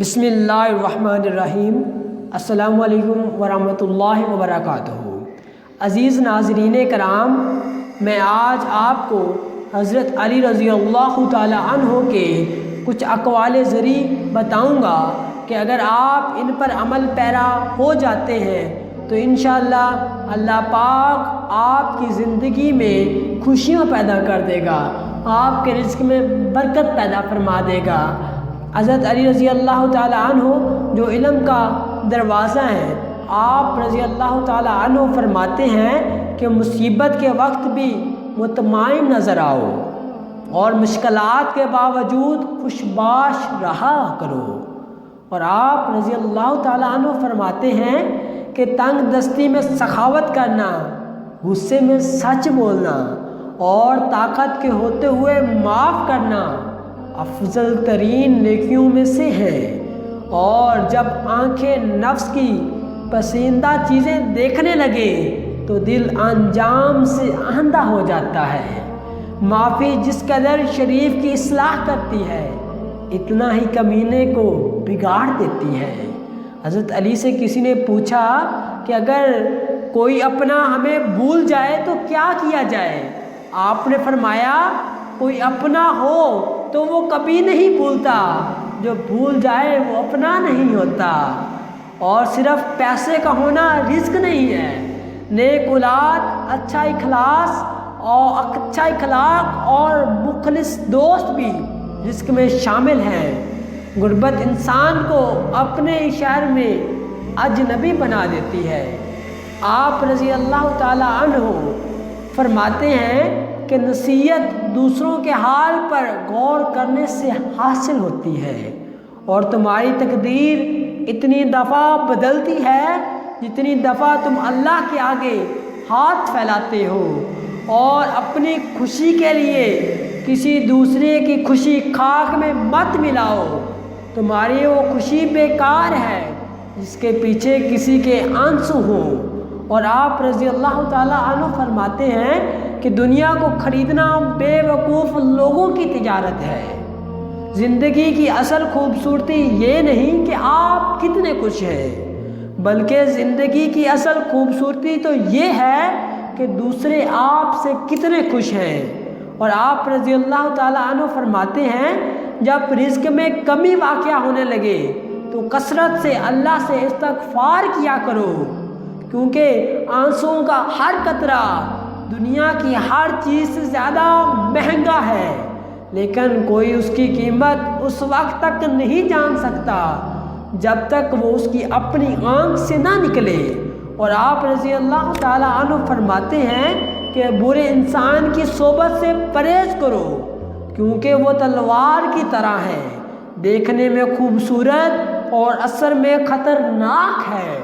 بسم اللہ الرحمن الرحیم۔ السلام علیکم ورحمۃ اللہ وبرکاتہ۔ عزیز ناظرین کرام، میں آج آپ کو حضرت علی رضی اللہ تعالی عنہ کے کچھ اقوال زری بتاؤں گا کہ اگر آپ ان پر عمل پیرا ہو جاتے ہیں تو انشاءاللہ اللہ پاک آپ کی زندگی میں خوشیاں پیدا کر دے گا، آپ کے رزق میں برکت پیدا فرما دے گا۔ حضرت علی رضی اللہ تعالی عنہ جو علم کا دروازہ ہیں، آپ رضی اللہ تعالی عنہ فرماتے ہیں کہ مصیبت کے وقت بھی مطمئن نظر آؤ اور مشکلات کے باوجود خوشباش رہا کرو۔ اور آپ رضی اللہ تعالی عنہ فرماتے ہیں کہ تنگ دستی میں سخاوت کرنا، غصے میں سچ بولنا اور طاقت کے ہوتے ہوئے معاف کرنا افضل ترین نیکیوں میں سے ہے۔ اور جب آنکھیں نفس کی پسندیدہ چیزیں دیکھنے لگے تو دل انجام سے اندھا ہو جاتا ہے۔ معافی جس قدر شریف کی اصلاح کرتی ہے اتنا ہی کمینے کو بگاڑ دیتی ہے۔ حضرت علی سے کسی نے پوچھا کہ اگر کوئی اپنا ہمیں بھول جائے تو کیا کیا جائے؟ آپ نے فرمایا کوئی اپنا ہو تو وہ کبھی نہیں بھولتا، جو بھول جائے وہ اپنا نہیں ہوتا۔ اور صرف پیسے کا ہونا رزق نہیں ہے، نیک اولاد، اچھا اخلاق اور مخلص دوست بھی رزق میں شامل ہیں۔ غربت انسان کو اپنے شہر میں اجنبی بنا دیتی ہے۔ آپ رضی اللہ تعالی عنہ فرماتے ہیں کہ نصیحت دوسروں کے حال پر غور کرنے سے حاصل ہوتی ہے، اور تمہاری تقدیر اتنی دفعہ بدلتی ہے جتنی دفعہ تم اللہ کے آگے ہاتھ پھیلاتے ہو، اور اپنی خوشی کے لیے کسی دوسرے کی خوشی خاک میں مت ملاؤ، تمہاری وہ خوشی بیکار ہے جس کے پیچھے کسی کے آنسو ہوں۔ اور آپ رضی اللہ تعالی عنہ فرماتے ہیں کہ دنیا کو خریدنا بے وقوف لوگوں کی تجارت ہے۔ زندگی کی اصل خوبصورتی یہ نہیں کہ آپ کتنے خوش ہیں، بلکہ زندگی کی اصل خوبصورتی تو یہ ہے کہ دوسرے آپ سے کتنے خوش ہیں۔ اور آپ رضی اللہ تعالی عنہ فرماتے ہیں جب رزق میں کمی واقع ہونے لگے تو کثرت سے اللہ سے استغفار کیا کرو، کیونکہ آنسوؤں کا ہر قطرہ دنیا کی ہر چیز سے زیادہ مہنگا ہے، لیکن کوئی اس کی قیمت اس وقت تک نہیں جان سکتا جب تک وہ اس کی اپنی آنکھ سے نہ نکلے۔ اور آپ رضی اللہ تعالی عنہ فرماتے ہیں کہ برے انسان کی صحبت سے پرہیز کرو، کیونکہ وہ تلوار کی طرح ہے، دیکھنے میں خوبصورت اور اثر میں خطرناک ہے۔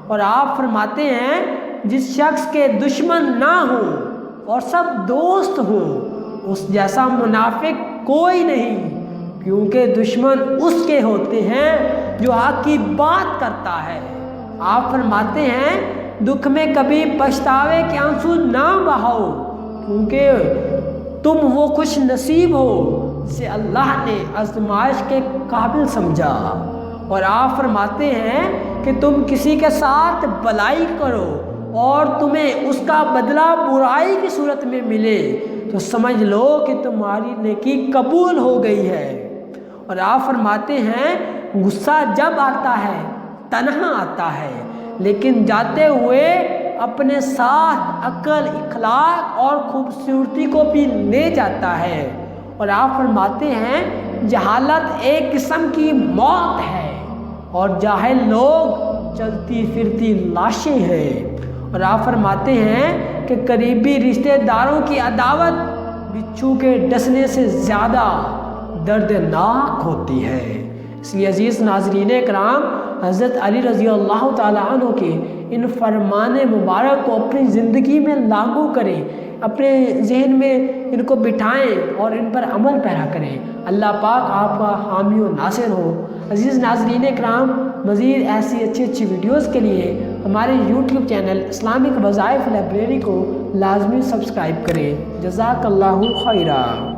اور آپ فرماتے ہیں جس شخص کے دشمن نہ ہوں اور سب دوست ہوں اس جیسا منافق کوئی نہیں، کیونکہ دشمن اس کے ہوتے ہیں جو حق کی بات کرتا ہے۔ آپ فرماتے ہیں دکھ میں کبھی پچھتاوے کے آنسو نہ بہاؤ، کیونکہ تم وہ خوش نصیب ہو جسے اللہ نے آزمائش کے قابل سمجھا۔ اور آپ فرماتے ہیں کہ تم کسی کے ساتھ بھلائی کرو اور تمہیں اس کا بدلہ برائی کی صورت میں ملے تو سمجھ لو کہ تمہاری نیکی قبول ہو گئی ہے۔ اور آپ فرماتے ہیں غصہ جب آتا ہے تنہا آتا ہے، لیکن جاتے ہوئے اپنے ساتھ عقل، اخلاق اور خوبصورتی کو بھی لے جاتا ہے۔ اور آپ فرماتے ہیں جہالت ایک قسم کی موت ہے اور جاہل لوگ چلتی پھرتی لاشیں ہیں۔ اور آپ فرماتے ہیں کہ قریبی رشتہ داروں کی عداوت بچھو کے ڈسنے سے زیادہ دردناک ہوتی ہے۔ اس لیے عزیز ناظرین کرام، حضرت علی رضی اللہ تعالی عنہ کے ان فرمان مبارک کو اپنی زندگی میں لاگو کریں، اپنے ذہن میں ان کو بٹھائیں اور ان پر عمل پیرا کریں۔ اللہ پاک آپ کا حامی و ناصر ہو۔ عزیز ناظرین کرام، مزید ایسی اچھی ویڈیوز کے لیے ہمارے یوٹیوب چینل اسلامک وظائف لائبریری کو لازمی سبسکرائب کریں۔ جزاک اللہ خیرہ۔